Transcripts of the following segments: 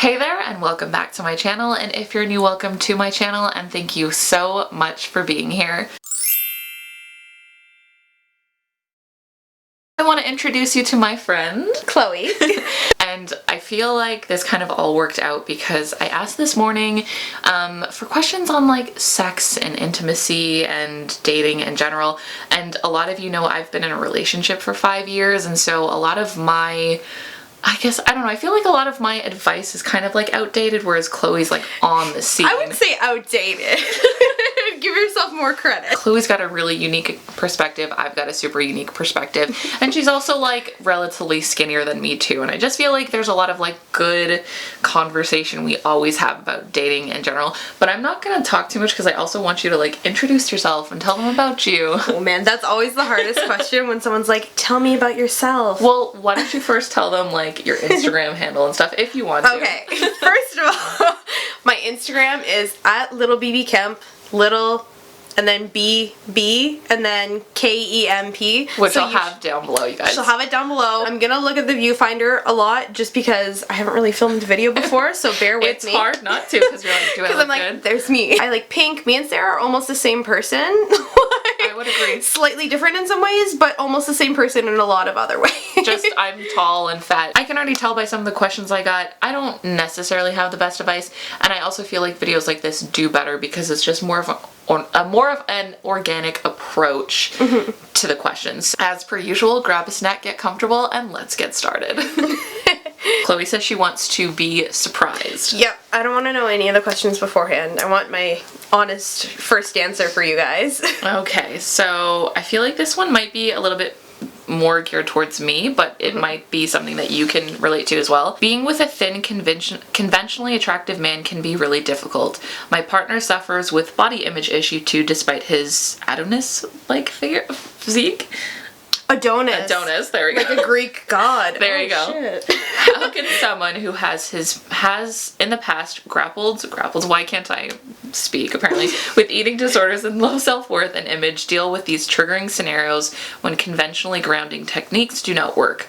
Hey there and welcome back to my channel, and if you're new, welcome to my channel and thank you so much for being here. I want to introduce you to my friend, Chloe. and I feel like this kind of all worked out because I asked this morning for questions on like sex and intimacy and dating in general, and a lot of you know I've been in a relationship for 5 years, and so a lot of my I don't know, I feel like a lot of my advice is kind of like outdated, whereas Chloe's like on the scene. I would say outdated. Give yourself more credit. Chloe's got a really unique perspective, I've got a super unique perspective, and she's also like relatively skinnier than me too, and I just feel like there's a lot of like good conversation we always have about dating in general, but I'm not gonna talk too much because I also want you to like introduce yourself and tell them about you. Oh man, that's always the hardest question when someone's like, tell me about yourself. Well, why don't you first tell them like your Instagram handle and stuff if you want to. Okay, first of all, my Instagram is @littlebbkemp, little and then B and then KEMP. Which so I'll have down below, you guys. She'll have it down below. I'm gonna look at the viewfinder a lot just because I haven't really filmed video before, so bear with me. It's hard not to because you're like, do I look I'm like, good? There's me. I like pink. Me and Sarah are almost the same person. I would agree. Slightly different in some ways, but almost the same person in a lot of other ways. Just I'm tall and fat. I can already tell by some of the questions I got, I don't necessarily have the best advice, and I also feel like videos like this do better because it's just more of an organic approach to the questions. As per usual, grab a snack, get comfortable, and let's get started. Chloe says she wants to be surprised. Yep, I don't want to know any of the questions beforehand. I want my honest first answer for you guys. Okay, so I feel like this one might be a little bit more geared towards me, but it might be something that you can relate to as well. Being with a thin, conventionally attractive man can be really difficult. My partner suffers with body image issue too, despite his Adonis-like physique. Adonis, there we go. Like a Greek god. There you go. Shit. How can someone who has in the past grappled, why can't I speak apparently, with eating disorders and low self-worth and image deal with these triggering scenarios when conventionally grounding techniques do not work?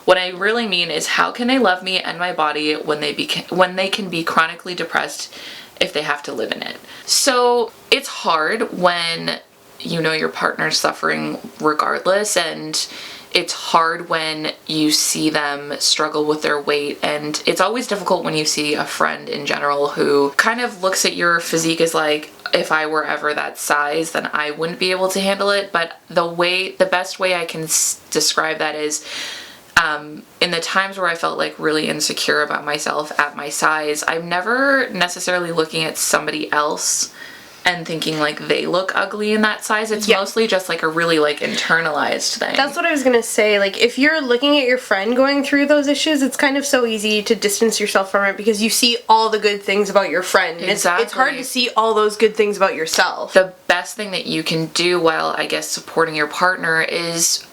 What I really mean is, how can they love me and my body when they can be chronically depressed if they have to live in it? So it's hard when you know your partner's suffering regardless, and it's hard when you see them struggle with their weight, and it's always difficult when you see a friend in general who kind of looks at your physique as like, if I were ever that size then I wouldn't be able to handle it. But the best way I can describe that is in the times where I felt like really insecure about myself at my size, I'm never necessarily looking at somebody else and thinking like they look ugly in that size. It's mostly just like a really like internalized thing. That's what I was gonna say. Like, if you're looking at your friend going through those issues, it's kind of so easy to distance yourself from it because you see all the good things about your friend. Exactly. It's hard to see all those good things about yourself. The best thing that you can do while, I guess, supporting your partner is,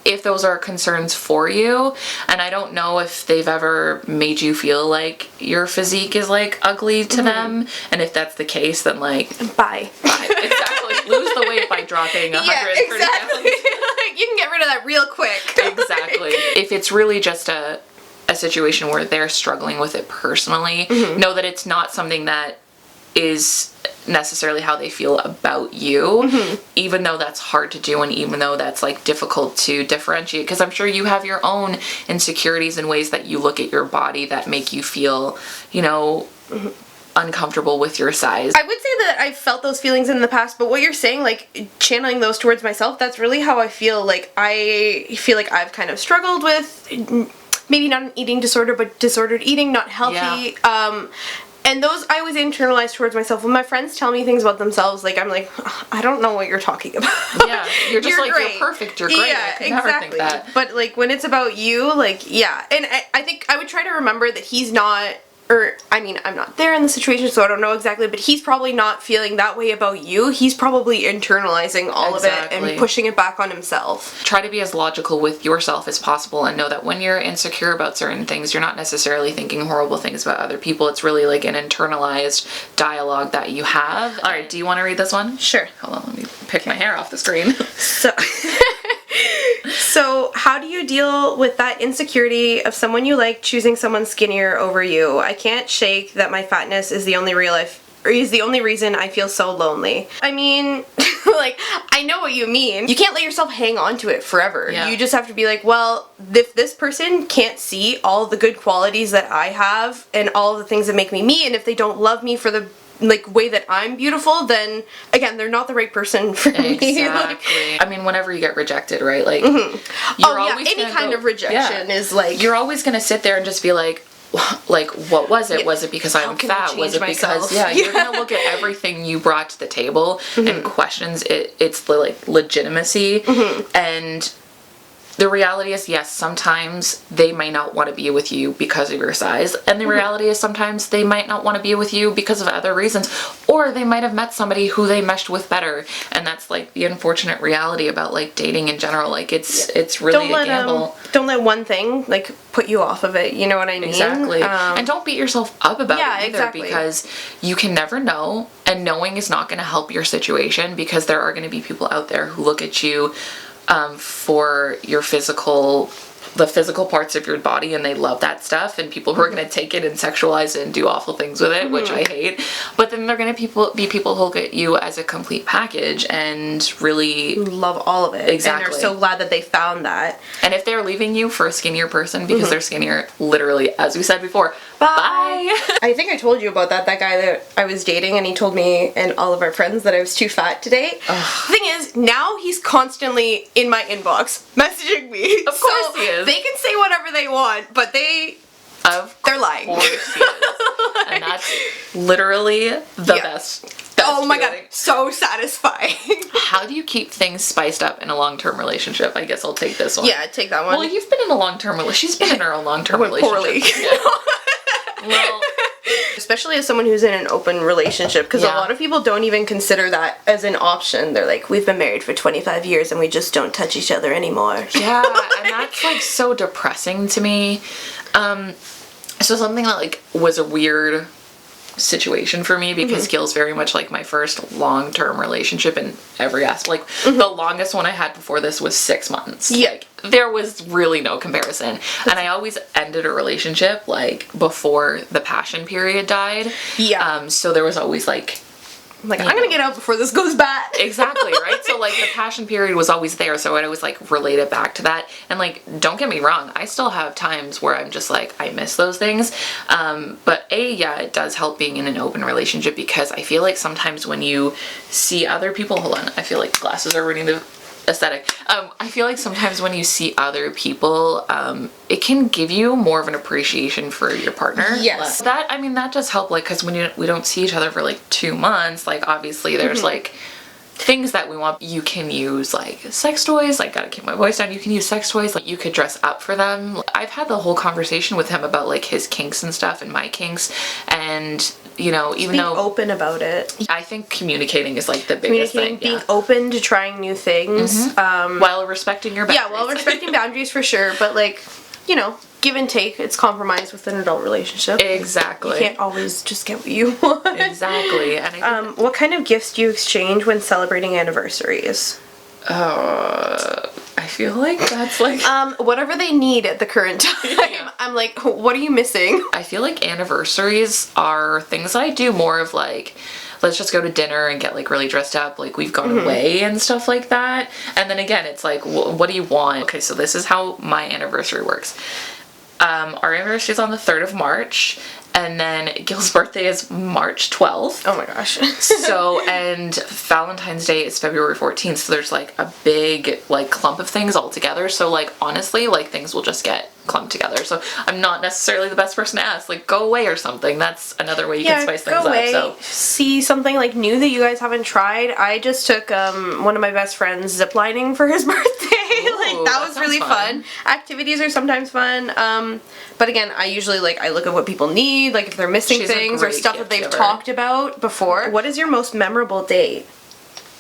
if those are concerns for you, and I don't know if they've ever made you feel like your physique is like ugly to them, and if that's the case, then like bye. Exactly. Lose the weight by dropping 130 exactly. pounds. You can get rid of that real quick. Exactly. If it's really just a situation where they're struggling with it personally, know that it's not something that is necessarily how they feel about you, even though that's hard to do and even though that's like difficult to differentiate, because I'm sure you have your own insecurities and ways that you look at your body that make you feel, you know, uncomfortable with your size. I would say that I've felt those feelings in the past, but what you're saying, like channeling those towards myself, that's really how I feel. Like, I feel like I've kind of struggled with maybe not an eating disorder, but disordered eating, not healthy. And those I always internalize towards myself. When my friends tell me things about themselves, like, I'm like, I don't know what you're talking about. Yeah, you're just like, great. You're perfect, you're great. Yeah, I could never think that. But like, when it's about you, like, yeah. And I think I would try to remember that he's not, or I mean, I'm not there in the situation, so I don't know exactly, but he's probably not feeling that way about you. He's probably internalizing all of it and pushing it back on himself. Try to be as logical with yourself as possible and know that when you're insecure about certain things, you're not necessarily thinking horrible things about other people. It's really like an internalized dialogue that you have. All right, do you want to read this one? Sure. Hold on, let me pick my hair off the screen. So, how do you deal with that insecurity of someone you like choosing someone skinnier over you? I can't shake that my fatness is the only reason I feel so lonely. I mean, like, I know what you mean. You can't let yourself hang on to it forever. Yeah. You just have to be like, well, if this person can't see all the good qualities that I have and all the things that make me me, and if they don't love me for the way that I'm beautiful, then again, they're not the right person for me. Exactly. I mean, whenever you get rejected, right? Like, any kind of rejection is like, you're always gonna sit there and just be like, what was it? Was it because I'm fat? Was it because you're gonna look at everything you brought to the table and questions it's the like legitimacy, and the reality is, yes, sometimes they might not want to be with you because of your size, and the reality is sometimes they might not want to be with you because of other reasons, or they might have met somebody who they meshed with better, and that's like the unfortunate reality about like dating in general. Like it's really a gamble. Don't let one thing like put you off of it. You know what I mean? Exactly. And don't beat yourself up about it either, exactly. because you can never know, and knowing is not going to help your situation, because there are going to be people out there who look at you for your the physical parts of your body, and they love that stuff, and people who are going to take it and sexualize it and do awful things with it, which I hate. But then they're going to be people who look at you as a complete package and really love all of it. Exactly. And they're so glad that they found that. And if they're leaving you for a skinnier person because they're skinnier, literally, as we said before, bye. I think I told you about that guy that I was dating, and he told me and all of our friends that I was too fat to date. The thing is, now he's constantly in my inbox messaging me. Of course he is. They can say whatever they want, but they're lying. Of course he is. And that's literally the best oh my feeling. god, so satisfying. How do you keep things spiced up in a long-term relationship? I guess I'll take this one. Yeah, take that one. Well, you've been in a long-term relationship. She's been in her own long-term relationship. Poorly. Well, especially as someone who's in an open relationship, because a lot of people don't even consider that as an option. They're like, we've been married for 25 years and we just don't touch each other anymore. Yeah, and that's like so depressing to me. So something that like was a weird situation for me, because Gil's very much like my first long-term relationship in every aspect. Like the longest one I had before this was 6 months. Yeah. Like there was really no comparison. And I always ended a relationship like before the passion period died. Yeah. So there was always like I'm gonna get out before this goes bad. Exactly, right? So like the passion period was always there, so I'd always like relate it back to that. And like, don't get me wrong, I still have times where I'm just like, I miss those things. But it does help being in an open relationship, because I feel like sometimes when you see other people, hold on, I feel like glasses are ruining the aesthetic. I feel like sometimes when you see other people, it can give you more of an appreciation for your partner. Yes. That does help, like, because when we don't see each other for like 2 months, like obviously there's like things that we want. You can use like sex toys, like gotta keep my voice down, you can use sex toys, like you could dress up for them. I've had the whole conversation with him about like his kinks and stuff and my kinks, and you know, even though open about it, I think communicating is like the biggest thing. Being open to trying new things, while respecting your boundaries. Yeah, while respecting boundaries for sure, but like, you know, give and take. It's compromise with an adult relationship. Exactly. You can't always just get what you want. Exactly. And I what kind of gifts do you exchange when celebrating anniversaries? I feel like that's like whatever they need at the current time. Yeah. I'm like, what are you missing? I feel like anniversaries are things that I do more of, like, let's just go to dinner and get like really dressed up, like we've gone away and stuff like that. And then again, it's like, what do you want? Okay, so this is how my anniversary works. Our anniversary is on the 3rd of March, and then Gil's birthday is March 12th. Oh my gosh. So, and Valentine's Day is February 14th, so there's like a big like clump of things all together. So like honestly, like things will just get clumped together. So I'm not necessarily the best person to ask, like go away or something. That's another way you can spice things away, up. So see something like new that you guys haven't tried. I just took one of my best friends ziplining for his birthday. Like that was really fun. Activities are sometimes fun. But again, I usually I look at what people need, like if they're missing things or stuff that they've talked about before. What is your most memorable date?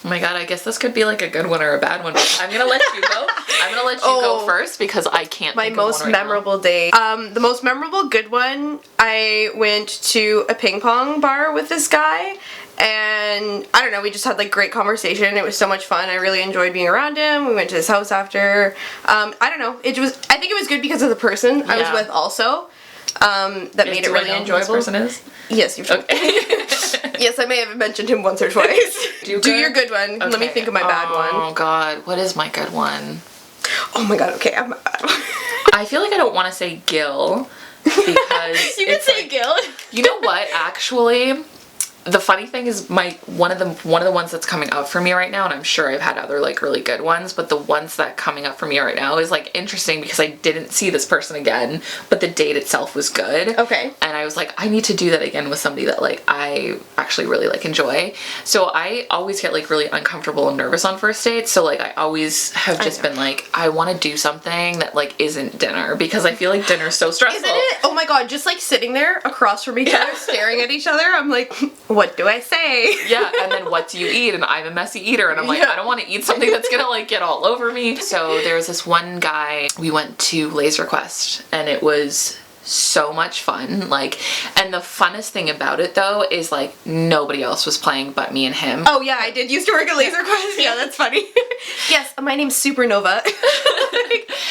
Oh my god, I guess this could be like a good one or a bad one. I'm gonna let you go. I'm gonna let you go first because I can't My think of most one right memorable date. The most memorable good one, I went to a ping pong bar with this guy, and I don't know, we just had like great conversation. It was so much fun. I really enjoyed being around him. We went to his house after. I don't know. I think it was good because of the person I was with also. That made it really enjoyable. Who this person is? Yes, you've told me. Yes, I may have mentioned him once or twice. Do your good one. Okay. Let me think of my bad one. Oh god, what is my good one? Oh my god, okay, I'm bad. I feel like I don't want to say Gil because you can say Gil. You know what? Actually, the funny thing is one of the ones that's coming up for me right now, and I'm sure I've had other like really good ones, but the ones that coming up for me right now is like interesting because I didn't see this person again, but the date itself was good. Okay. And I was like, I need to do that again with somebody that like I actually really like enjoy. So I always get like really uncomfortable and nervous on first dates. So like I always have just been like, I want to do something that like isn't dinner because I feel like dinner's so stressful. Isn't it? Oh my god, just like sitting there across from each other staring at each other, I'm like, what do I say? Yeah, and then what do you eat? And I'm a messy eater, and I'm like, I don't want to eat something that's gonna like get all over me. So there was this one guy, we went to Laser Quest, and it was so much fun. Like, and the funnest thing about it though is like nobody else was playing but me and him. Oh yeah, I did used to work at Laser Quest. Yeah, that's funny. Yes, my name's Supernova.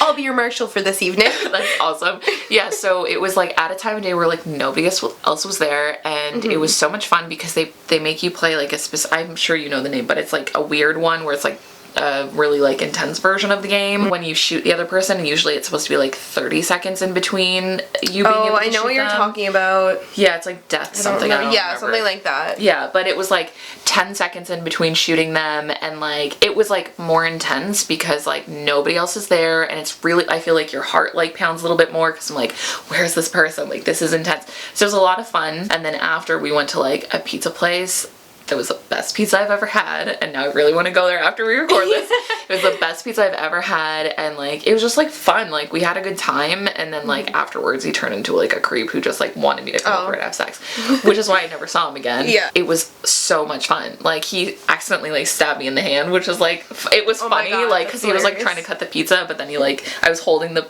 I'll be your marshal for this evening. That's awesome. Yeah, so it was like at a time of day where like nobody else was there, and it was so much fun because they make you play like a I'm sure you know the name, but it's like a weird one where it's like a really like intense version of the game when you shoot the other person, and usually it's supposed to be like 30 seconds in between you being able to I know what you're talking about. Yeah, it's like death something. I don't remember. Something like that. Yeah, but it was like 10 seconds in between shooting them, and like it was like more intense because like nobody else is there, and it's really, I feel like your heart like pounds a little bit more because I'm like, where's this person? Like this is intense. So it was a lot of fun. And then after we went to like a pizza place. It was the best pizza I've ever had, and now I really want to go there after we record this. It was the best pizza I've ever had, and like it was just like fun. Like we had a good time, and then like afterwards he turned into like a creep who just like wanted me to come over and have sex, which is why I never saw him again. Yeah, it was so much fun. Like he accidentally like stabbed me in the hand, which was like it was funny, God, like because he was like trying to cut the pizza, but then he like I was holding the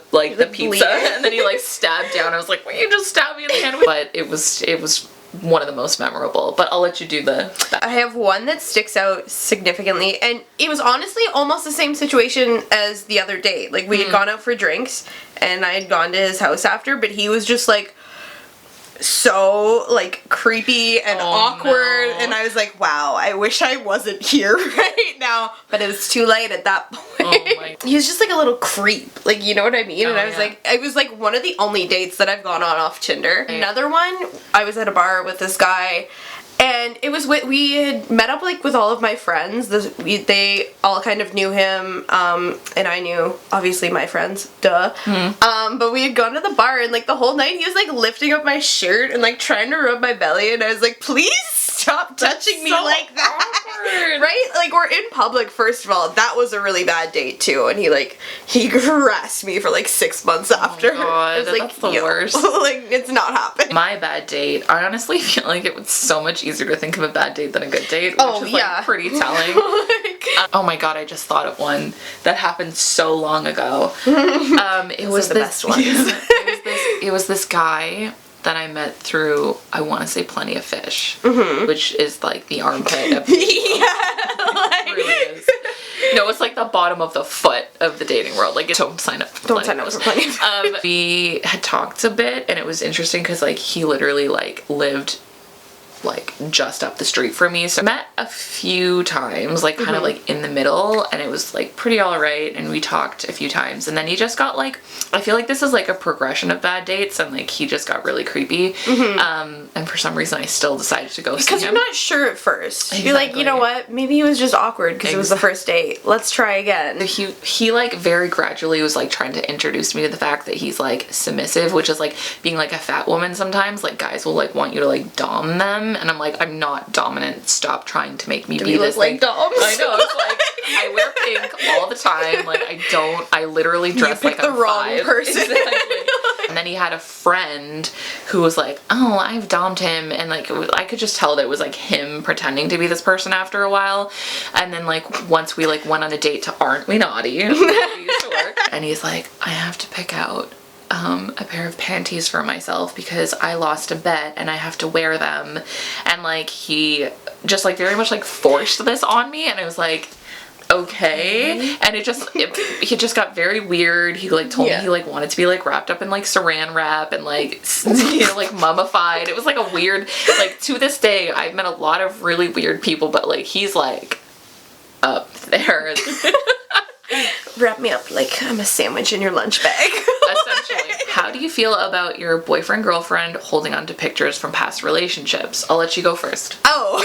pizza, and then he like stabbed down. I was like, "Will you just stab me in the hand?" But it was one of the most memorable, but I'll let you do I have one that sticks out significantly, and it was honestly almost the same situation as the other date. Like we had gone out for drinks, and I had gone to his house after, but he was just like so like creepy and awkward, and I was like, wow, I wish I wasn't here right now, but it was too late at that point. He was just like a little creep, like, you know what I mean? And I was like, it was like one of the only dates that I've gone on off Tinder. Another one, I was at a bar with this guy, and it was we had met up like with all of my friends. They all kind of knew him, and I knew obviously my friends, duh. But we had gone to the bar, and like the whole night he was like lifting up my shirt and like trying to rub my belly, and I was like, please stop touching me like that. Right? Like we're in public, first of all. That was a really bad date too, and he harassed me for like 6 months after. Oh god, like, that's the worst. Like it's not happening. My bad date, I honestly feel like it was so much easier to think of a bad date than a good date, which is like pretty telling. Oh my god, I just thought of one that happened so long ago. It was the best one. It was this guy that I met through, I want to say Plenty of Fish, which is like the armpit of the it really is. No, it's like the bottom of the foot of the dating world. Like, don't sign up for Plenty of Fish. We had talked a bit, and it was interesting because like he literally like lived like just up the street from me, so I met a few times, like kind of like in the middle, and it was like pretty all right, and we talked a few times, and then he just got like, I feel like this is like a progression of bad dates, and like he just got really creepy, and for some reason I still decided to go see him. Because you're not sure at first. Exactly. You're like, you know what, maybe he was just awkward because it was the first date. Let's try again. He like very gradually was like trying to introduce me to the fact that he's like submissive, which is like being like a fat woman sometimes, like guys will like want you to like dom them, and I'm like, I'm not dominant, stop trying to make me be this like doms? I know, it's like I wear pink all the time, like I literally dress like I'm the wrong 5. person. Exactly. And then he had a friend who was like, oh, I've dommed him, and like I could just tell that it was like him pretending to be this person after a while. And then like once we like went on a date to Aren't We Naughty, we used to work. And he's like, I have to pick out a pair of panties for myself because I lost a bet and I have to wear them. And like he just like very much like forced this on me, and I was like, okay. And he just got very weird. He like told me he like wanted to be like wrapped up in like saran wrap and like like mummified. It was like a weird, like, to this day I've met a lot of really weird people, but like he's like up there. Wrap me up like I'm a sandwich in your lunch bag. Essentially. How do you feel about your boyfriend, girlfriend holding on to pictures from past relationships? I'll let you go first. Oh,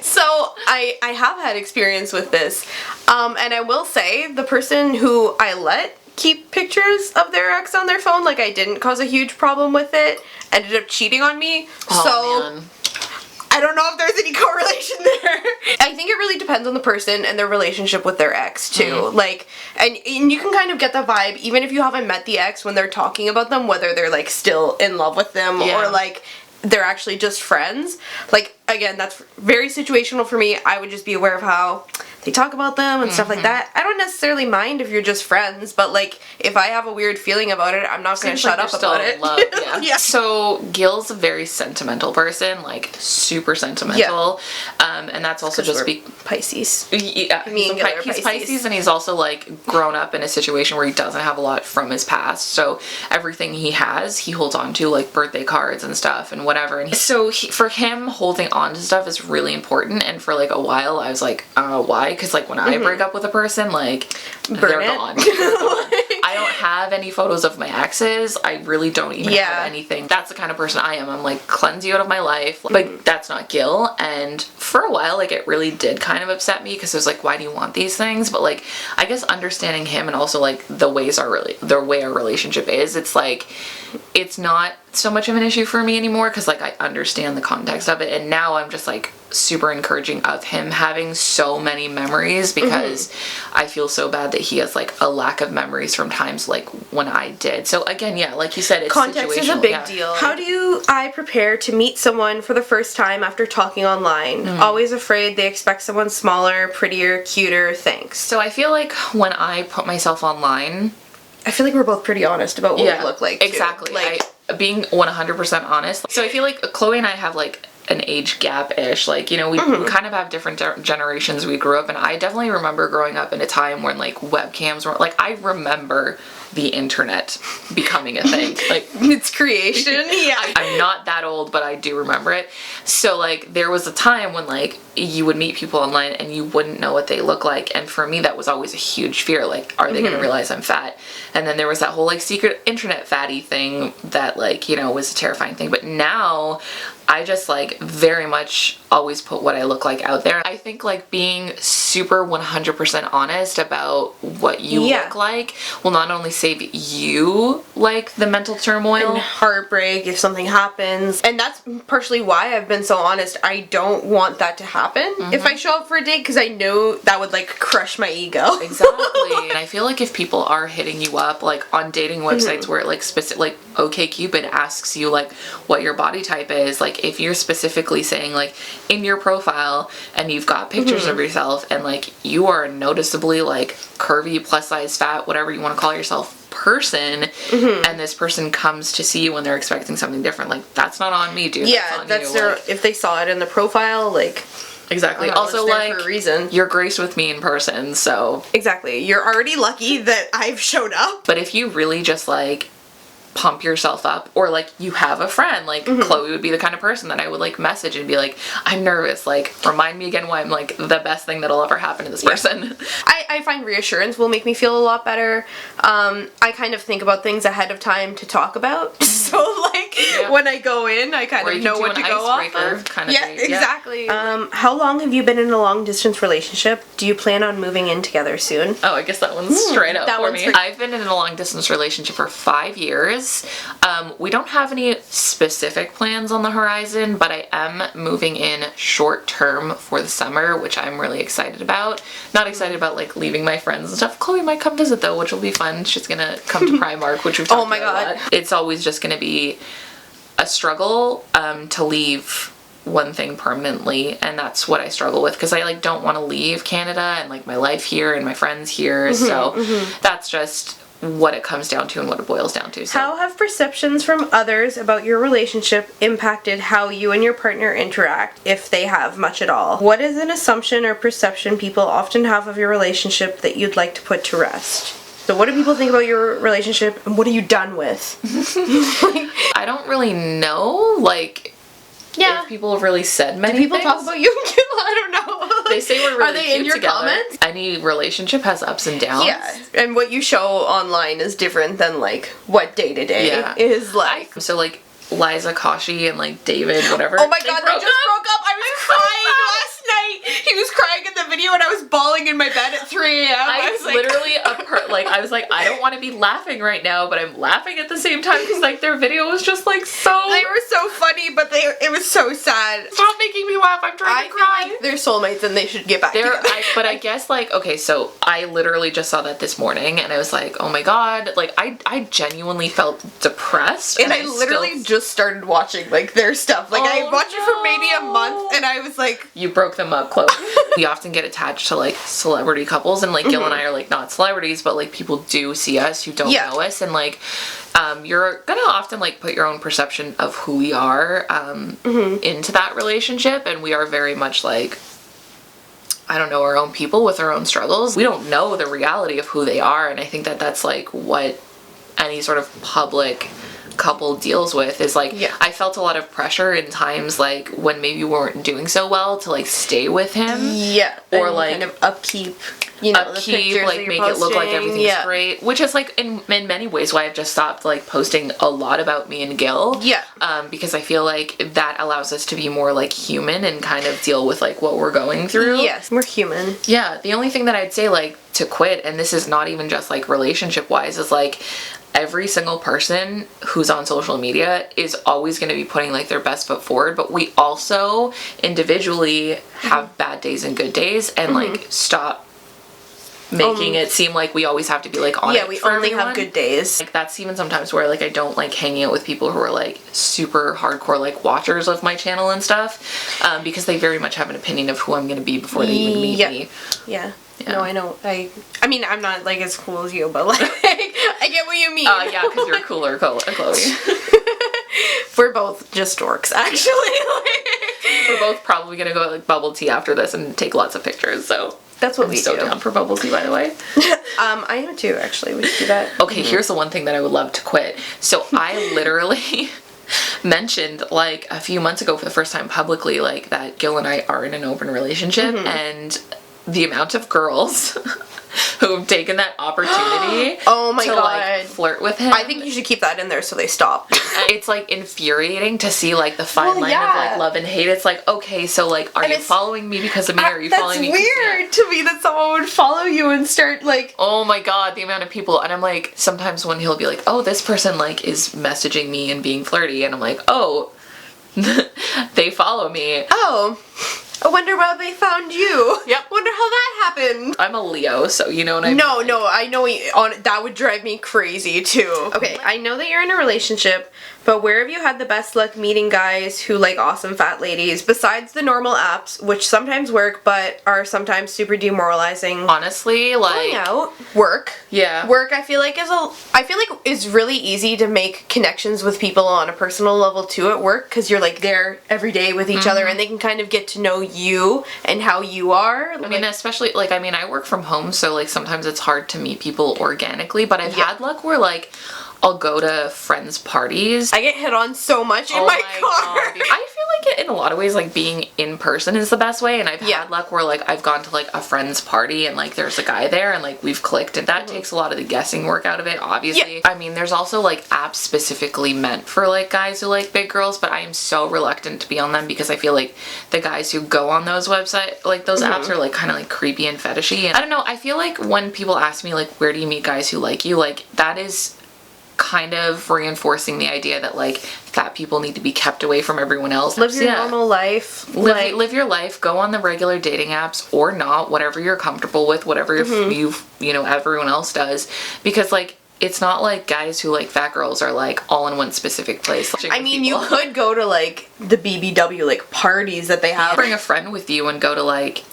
so I have had experience with this. And I will say the person who I let keep pictures of their ex on their phone, like I didn't cause a huge problem with it, ended up cheating on me. Man. I don't know if there's any correlation there. I think it really depends on the person and their relationship with their ex too. Like, and you can kind of get the vibe even if you haven't met the ex when they're talking about them, whether they're like still in love with them or like they're actually just friends. Like, again, that's very situational for me. I would just be aware of how they talk about them and stuff like that. I don't necessarily mind if you're just friends, but like if I have a weird feeling about it, I'm not going to shut up about it. Love, yeah. So Gil's a very sentimental person, like super sentimental. And that's also just Pisces. Yeah, he's Pisces, and he's also like grown up in a situation where he doesn't have a lot from his past. So everything he has, he holds on to, like birthday cards and stuff and whatever. And for him, holding on to stuff is really important. And for like a while, I was like, why? Because like when I break up with a person, like they're gone. I don't have any photos of my exes. I really don't even have anything. That's the kind of person I am. I'm like, cleanse you out of my life. But that's not Gil. And for a while, like it really did kind of upset me because it was like, why do you want these things? But like, I guess understanding him and also like the way our relationship is, it's like, it's not so much of an issue for me anymore because like I understand the context of it, and now I'm just like super encouraging of him having so many memories because I feel so bad that he has like a lack of memories from times like when I did. So again, like you said, it's context is a big deal. How do I prepare to meet someone for the first time after talking online? Always afraid they expect someone smaller, prettier, cuter. Thanks. So I feel like when I put myself online, I feel like we're both pretty honest about what we look like too. Exactly. Like being 100% honest. So I feel like Chloe and I have like an age gap-ish, like, you know, we kind of have different generations we grew up in. I definitely remember growing up in a time when like webcams were like, I remember the internet becoming a thing, like its creation. I'm not that old, but I do remember it. So like there was a time when like you would meet people online and you wouldn't know what they look like, and for me that was always a huge fear, like are they gonna realize I'm fat? And then there was that whole like secret internet fatty thing that like, you know, was a terrifying thing. But now I just like very much always put what I look like out there. I think like being super 100% honest about what you look like will not only save you like the mental turmoil and heartbreak if something happens. And that's partially why I've been so honest. I don't want that to happen if I show up for a date, because I know that would like crush my ego. Exactly. And I feel like if people are hitting you up like on dating websites where like specific, like OkCupid asks you like what your body type is, like if you're specifically saying like in your profile and you've got pictures of yourself and like you are noticeably like curvy, plus size, fat, whatever you want to call yourself person, and this person comes to see you when they're expecting something different, like that's not on me, dude. That's their, like, if they saw it in the profile, like exactly. Also, like, for a reason. You're graced with me in person, so exactly, you're already lucky that I've showed up. But if you really just like pump yourself up, or like you have a friend, like Chloe would be the kind of person that I would like message and be like, I'm nervous, like remind me again why I'm like the best thing that'll ever happen to this person. I find reassurance will make me feel a lot better. I kind of think about things ahead of time to talk about, so like when I go in I kind of know what to go off of. Kind of thing. Exactly. How long have you been in a long distance relationship? Do you plan on moving in together soon? Oh, I guess that one's straight up for me. I've been in a long distance relationship for 5 years. We don't have any specific plans on the horizon, but I am moving in short term for the summer, which I'm really excited about. Not excited about like leaving my friends and stuff. Chloe might come visit though, which will be fun. She's gonna come to Primark, which we've talked about a lot. It's always just gonna be a struggle to leave one thing permanently, and that's what I struggle with, because I like don't want to leave Canada and like my life here and my friends here. So that's just what it comes down to and what it boils down to. So. How have perceptions from others about your relationship impacted how you and your partner interact, if they have much at all? What is an assumption or perception people often have of your relationship that you'd like to put to rest? So what do people think about your relationship, and what are you done with? I don't really know, like, if people have really said many Do people things. talk about you and Gil? I don't know. They say we're really Are they cute in your together. comments? Any relationship has ups and downs. Yeah, and what you show online is different than, like, what day-to-day is like. So, like, Liza Koshy and, like, David, whatever. Oh my god, they just broke up! I was crying last night! He was crying in the video and I was bawling in my bed at 3 a.m. I was like... literally, I was like, I don't want to be laughing right now, but I'm laughing at the same time, because, like, their video was just, like, so... They were so funny, but it was so sad. Stop making me laugh, I'm trying to cry. I feel like they're soulmates and they should get back together. But I guess, like, okay, so I literally just saw that this morning, and I was like, oh my god, like, I genuinely felt depressed. And I literally just started watching, like, their stuff. Like, I watched it for maybe a month, and I was like... You broke them up, Chloe. We often get attached to, like, celebrity couples, and, like, Gil and I are, like, not celebrities, but, like, people do see us who don't know us, and, like, you're gonna often, like, put your own perception of who we are into that relationship, and we are very much, like, I don't know, our own people with our own struggles. We don't know the reality of who they are, and I think that that's, like, what any sort of public couple deals with is, like, I felt a lot of pressure in times, like, when maybe we weren't doing so well, to, like, stay with him. Yeah. Or, and like, kind of upkeep, you know, the pictures like, that make you're it look like posting. everything's great. Which is, like, in many ways why I've just stopped, like, posting a lot about me and Gil. Yeah. Because I feel like that allows us to be more, like, human and kind of deal with, like, what we're going through. Yes, we're human. Yeah, the only thing that I'd say, like, to quit, and this is not even just, like, relationship-wise, is, like, every single person who's on social media is always going to be putting, like, their best foot forward, but we also individually have bad days and good days, and like, stop making it seem like we always have to be, like, on it we for only everyone. have good days. Like, that's even sometimes where, like, I don't like hanging out with people who are, like, super hardcore, like, watchers of my channel and stuff, because they very much have an opinion of who I'm going to be before they even meet me. Yeah. No, I know. I mean, I'm not, like, as cool as you, but, like, I get what you mean. Yeah, because you're cooler, Chloe. We're both just dorks, actually. We're both probably gonna go, like, bubble tea after this and take lots of pictures, so... That's what I'm so down for bubble tea, by the way. I am too, actually. We should do that. Okay, here's the one thing that I would love to quit. So I literally... mentioned, like, a few months ago for the first time publicly, like, that Gil and I are in an open relationship, and the amount of girls who have taken that opportunity oh my to god, like, flirt with him. I think you should keep that in there so they stop. It's, like, infuriating to see, like, the fine line of, like, love and hate. It's like, okay, so, like, are you following me because of me, or are you following me because That's weird to me that someone would follow you and start, like... Oh my god, the amount of people. And I'm like, sometimes when he'll be like, oh, this person, like, is messaging me and being flirty, and I'm like, oh, they follow me. Oh, I wonder how they found you. Yep. Wonder how that happened. I'm a Leo, so you know what I mean. No, I know that would drive me crazy too. Okay, I know that you're in a relationship, but where have you had the best luck meeting guys who like awesome fat ladies, besides the normal apps, which sometimes work but are sometimes super demoralizing? Honestly, like... Going out. Work. Yeah. Work, I feel like is really easy to make connections with people on a personal level too at work, because you're, like, there every day with each other and they can kind of get to know you and how you are. I mean, especially, like, I work from home, so, like, sometimes it's hard to meet people organically, but I've had luck where, like, I'll go to friends' parties. I get hit on so much in my car. God, dude. I feel like in a lot of ways, like, being in person is the best way, and I've had luck where, like, I've gone to, like, a friend's party and, like, there's a guy there and, like, we've clicked, and that takes a lot of the guessing work out of it, obviously. I mean, there's also, like, apps specifically meant for, like, guys who like big girls, but I am so reluctant to be on them because I feel like the guys who go on those websites, like, those apps are, like, kind of, like, creepy and fetishy, and I don't know, I feel like when people ask me, like, where do you meet guys who like you, like, that is kind of reinforcing the idea that, like, fat people need to be kept away from everyone else. Live your normal life. Live your life. Go on the regular dating apps or not, whatever you're comfortable with, whatever you know everyone else does, because, like, it's not like guys who like fat girls are like all in one specific place. I mean, you could go to like the BBW like parties that they have. Bring a friend with you and go to like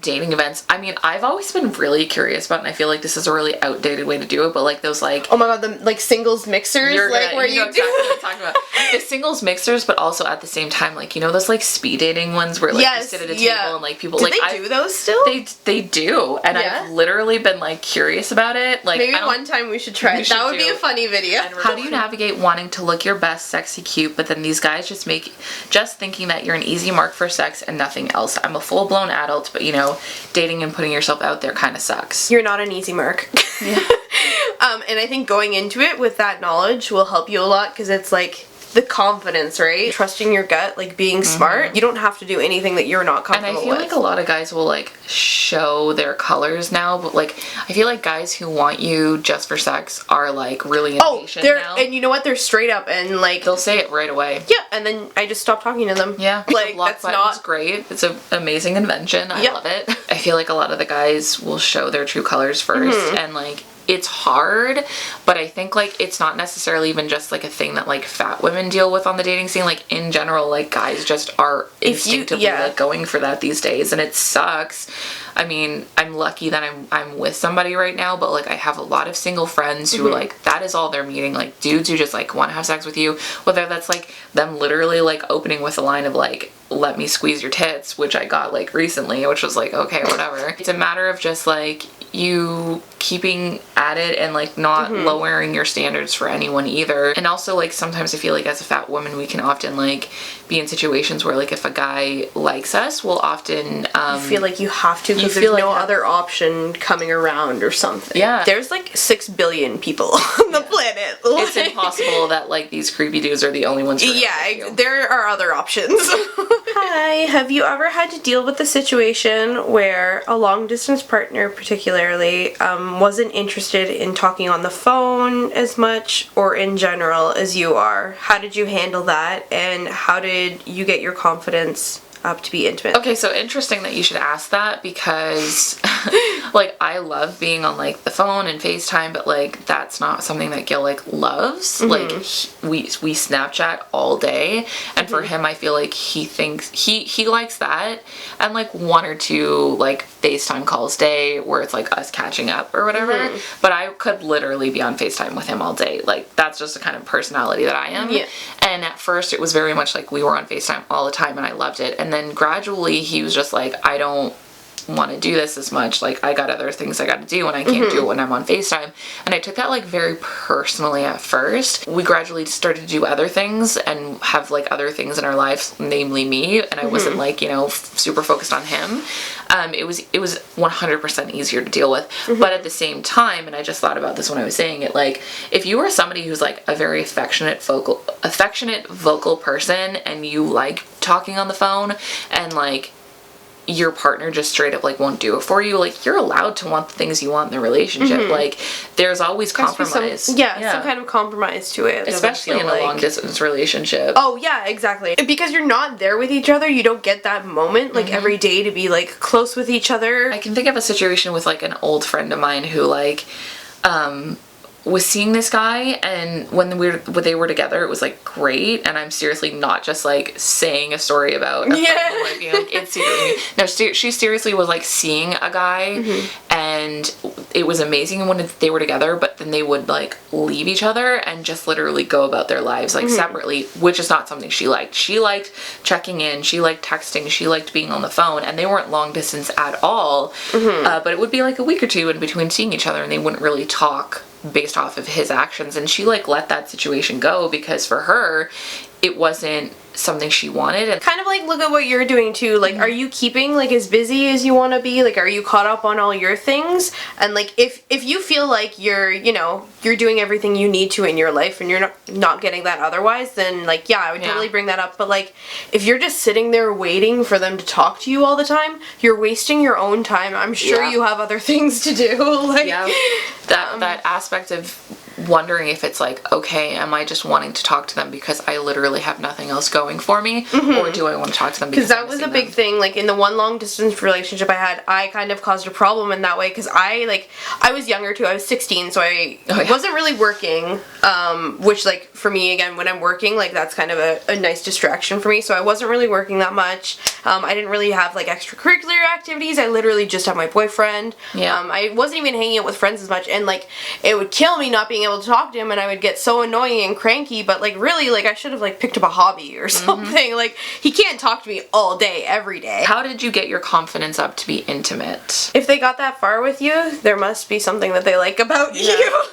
dating events. I mean, I've always been really curious about, and I feel like this is a really outdated way to do it, but like those like, oh my god, the like singles mixers, like where you do exactly what I'm talking about. The singles mixers, but also at the same time, like, you know, those like speed dating ones where like you sit at a table and like people do like they do those still? They do, and I've literally been like curious about it. Like, maybe one time we should try it. That would be a funny video. How do you navigate wanting to look your best, sexy, cute, but then these guys just thinking that you're an easy mark for sex and nothing else? I'm a full-blown adult, but you know, dating and putting yourself out there kind of sucks. You're not an easy mark. Yeah. And I think going into it with that knowledge will help you a lot, because it's like the confidence, right? Trusting your gut, like being smart. You don't have to do anything that you're not comfortable with. And I feel like a lot of guys will like show their colors now, but like I feel like guys who want you just for sex are like really impatient now. And you know what? They're straight up and like they'll say it right away. Yeah, and then I just stop talking to them. Yeah, like that's not great. It's an amazing invention. I love it. I feel like a lot of the guys will show their true colors first, and like it's hard, but I think like it's not necessarily even just like a thing that like fat women deal with on the dating scene. Like in general, like guys just are instinctively like going for that these days, and it sucks. I mean, I'm lucky that I'm with somebody right now, but like I have a lot of single friends who like that is all they're meeting, like dudes who just like want to have sex with you, whether that's like them literally like opening with a line of like, let me squeeze your tits, which I got like recently, which was like, okay, whatever. It's a matter of just like you keeping at it and like not lowering your standards for anyone either. And also like sometimes I feel like as a fat woman we can often like be in situations where like if a guy likes us, we'll often you feel like you have to, because there's no other option coming around or something. Yeah, there's like 6 billion people on the planet. It's impossible that like these creepy dudes are the only ones. There are other options. Hi, have you ever had to deal with the situation where a long distance partner particularly wasn't interested in talking on the phone as much or in general as you are? How did you handle that, and how did you get your confidence up to be intimate? Okay, so interesting that you should ask that, because like I love being on like the phone and FaceTime, but like that's not something that Gil like loves. Like we Snapchat all day, and for him I feel like he thinks he likes that, and like 1 or 2 like FaceTime calls a day where it's like us catching up or whatever. But I could literally be on FaceTime with him all day. Like that's just the kind of personality that I am. And at first it was very much like we were on FaceTime all the time and I loved it. And then gradually he was just like, I don't want to do this as much. Like I got other things I got to do and I can't do it when I'm on FaceTime. And I took that like very personally at first. We gradually started to do other things and have like other things in our lives, namely me, and I wasn't like, you know, super focused on him. It was 100% easier to deal with. But at the same time, and I just thought about this when I was saying it, like if you are somebody who's like a very affectionate vocal person and you like talking on the phone, and like your partner just straight up like won't do it for you, like you're allowed to want the things you want in the relationship. Like there's always compromise. Some kind of compromise to it, especially in a long distance relationship. Oh yeah, exactly. Because you're not there with each other, you don't get that moment like every day to be like close with each other. I can think of a situation with like an old friend of mine who like was seeing this guy, and when they were together, it was like great. And I'm seriously not just like saying a story about being like it's secretly. No, she seriously was like seeing a guy, and it was amazing when they were together. But then they would like leave each other and just literally go about their lives like separately, which is not something she liked. She liked checking in, she liked texting, she liked being on the phone, and they weren't long distance at all. But it would be like a week or 2 in between seeing each other, and they wouldn't really talk based off of his actions. And she like let that situation go because for her it wasn't something she wanted. And kind of like look at what you're doing too. Like are you keeping like as busy as you want to be? Like are you caught up on all your things? And like if you feel like you're, you know, you're doing everything you need to in your life and you're not getting that otherwise, then like yeah, I would totally bring that up. But like if you're just sitting there waiting for them to talk to you all the time, you're wasting your own time. I'm sure you have other things to do. Like that aspect of wondering if it's like, okay, am I just wanting to talk to them because I literally have nothing else going for me, or do I want to talk to them because that was a big thing. Like in the one long distance relationship I had, I kind of caused a problem in that way because I was younger too. I was 16, so I wasn't really working, which like for me again, when I'm working, like that's kind of a nice distraction for me. So I wasn't really working that much. I didn't really have like extracurricular activities. I literally just had my boyfriend. I wasn't even hanging out with friends as much, and like it would kill me not being able to talk to him, and I would get so annoying and cranky. But like really, like I should have like picked up a hobby or something. Like he can't talk to me all day every day. How did you get your confidence up to be intimate? If they got that far with you, there must be something that they like about you.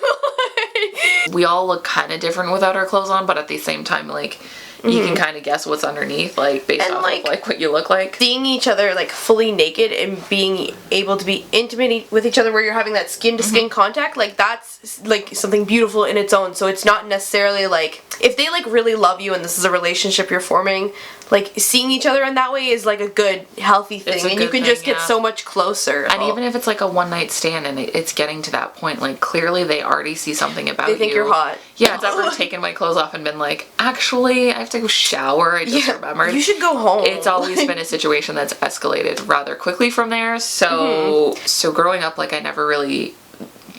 We all look kind of different without our clothes on, but at the same time, like, you can kind of guess what's underneath, like, based off of, like, what you look like. Seeing each other, like, fully naked and being able to be intimate with each other where you're having that skin-to-skin contact, like, that's, like, something beautiful in its own. So it's not necessarily, like, if they, like, really love you and this is a relationship you're forming, like, seeing each other in that way is, like, a good, healthy thing. And you can just get so much closer. And even if it's, like, a one-night stand and it's getting to that point, like, clearly they already see something about you. They think you're hot. Yeah, it's ever taken my clothes off and been like, actually, I have to go shower. I just remembered. You should go home. It's always been a situation that's escalated rather quickly from there. So, so growing up, like, I never really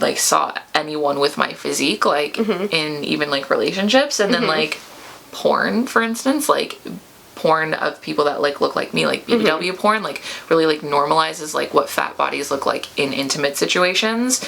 like saw anyone with my physique, like, in even like relationships. And then like porn, for instance, like porn of people that like look like me, like BBW porn, like really like normalizes like what fat bodies look like in intimate situations.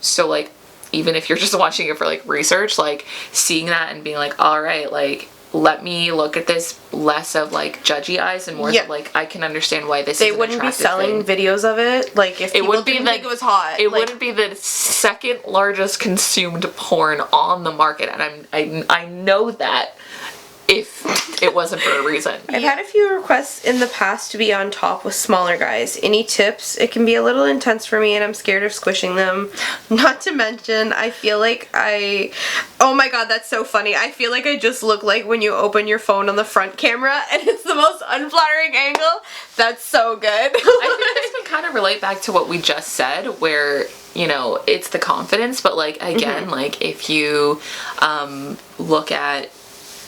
So like even if you're just watching it for like research, like seeing that and being like, all right, like let me look at this less of like judgy eyes and more of like I can understand why this is an wouldn't be selling videos of it, like if people didn't think it was hot. It wouldn't be the second largest consumed porn on the market, and I know that if it wasn't for a reason. I've had a few requests in the past to be on top with smaller guys. Any tips? It can be a little intense for me and I'm scared of squishing them. Not to mention, I feel like oh my god, that's so funny. I feel like I just look like when you open your phone on the front camera and it's the most unflattering angle. That's so good. I think this can kind of relate back to what we just said, where, you know, it's the confidence, but like again, like if you look at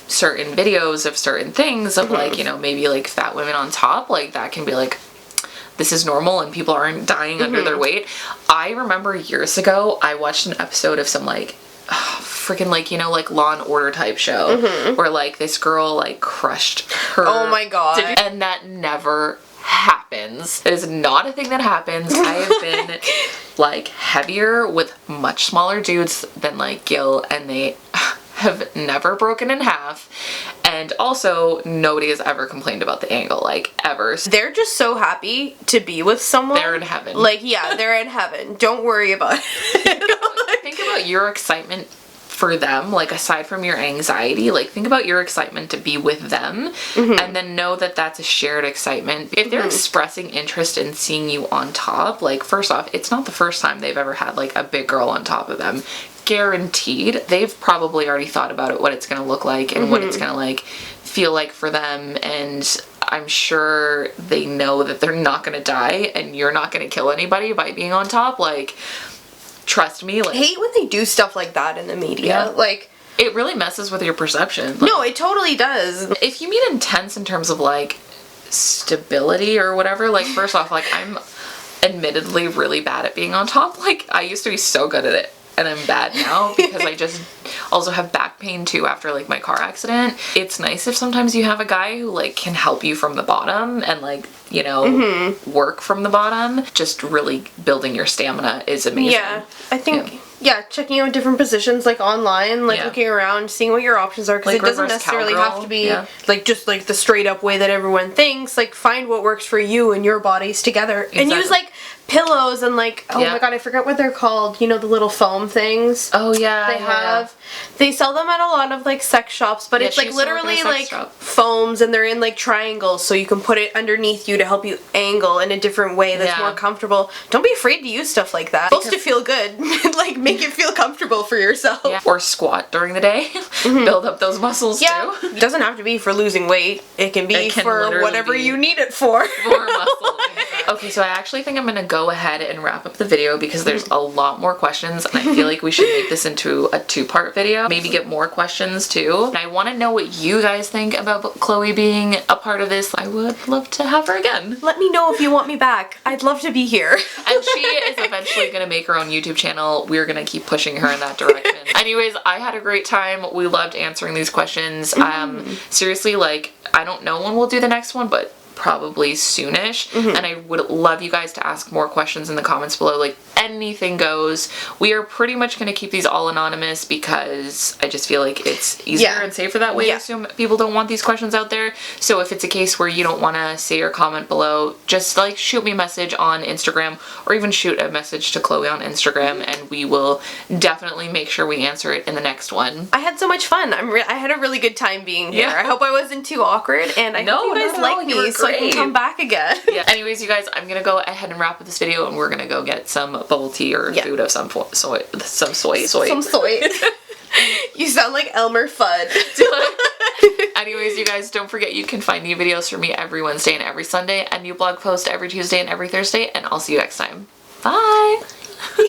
certain videos of certain things of like, you know, maybe like fat women on top, like that can be like, this is normal and people aren't dying under their weight. I remember years ago I watched an episode of some like freaking like, you know, like Law and Order type show where like this girl like crushed her. Oh my god. And that never happens. It is not a thing that happens. I have been like heavier with much smaller dudes than like Gil, and they have never broken in half, and also nobody has ever complained about the angle, like ever. They're just so happy to be with someone. They're in heaven. Like, yeah, they're in heaven. Don't worry about it. Think about your excitement for them, like aside from your anxiety, like think about your excitement to be with them, and then know that that's a shared excitement. If they're expressing interest in seeing you on top, like first off, it's not the first time they've ever had like a big girl on top of them. Guaranteed they've probably already thought about it, what it's going to look like and what it's going to like feel like for them, and I'm sure they know that they're not going to die and you're not going to kill anybody by being on top. Like, trust me. Like, I hate when they do stuff like that in the media. Like, it really messes with your perception. No, it totally does. If you mean intense in terms of like stability or whatever, like first off, like I'm admittedly really bad at being on top. Like I used to be so good at it, and I'm bad now because I just also have back pain too after like my car accident. It's nice if sometimes you have a guy who like can help you from the bottom and like, you know, work from the bottom. Just really building your stamina is amazing. Yeah, I think checking out different positions like online, like looking around, seeing what your options are, because like it doesn't necessarily have to be like just like the straight up way that everyone thinks. Like find what works for you and your bodies together, and use like pillows and like my god, I forget what they're called, you know, the little foam things. They sell them at a lot of like sex shops, but it's like literally like foams, and they're in like triangles, so you can put it underneath you to help you angle in a different way that's more comfortable. Don't be afraid to use stuff like that. It's supposed to feel good. Like make it feel comfortable for yourself. Or squat during the day. Build up those muscles too. It doesn't have to be for losing weight. It can be for whatever you need it for. For muscle. Okay, so I actually think I'm gonna go ahead and wrap up the video because there's a lot more questions and I feel like we should make this into a 2-part video. Maybe get more questions too. And I want to know what you guys think about Chloe being a part of this. I would love to have her again. Let me know if you want me back. I'd love to be here. And she is eventually gonna make her own YouTube channel. We're gonna keep pushing her in that direction. Anyways, I had a great time. We loved answering these questions. Seriously, like, I don't know when we'll do the next one, but probably soonish. And I would love you guys to ask more questions in the comments below. Like, anything goes. We are pretty much going to keep these all anonymous because I just feel like it's easier and safer that way. I assume people don't want these questions out there. So if it's a case where you don't want to say your comment below, just like shoot me a message on Instagram or even shoot a message to Chloe on Instagram and we will definitely make sure we answer it in the next one. I had so much fun. I had a really good time being here. I hope I wasn't too awkward and I hope you guys like me so I can come back again. Anyways, you guys, I'm gonna go ahead and wrap up this video and we're gonna go get some bubble tea or food of some soy. Some soy. You sound like Elmer Fudd. Anyways, you guys, don't forget you can find new videos from me every Wednesday and every Sunday, and new blog posts every Tuesday and every Thursday, and I'll see you next time. Bye!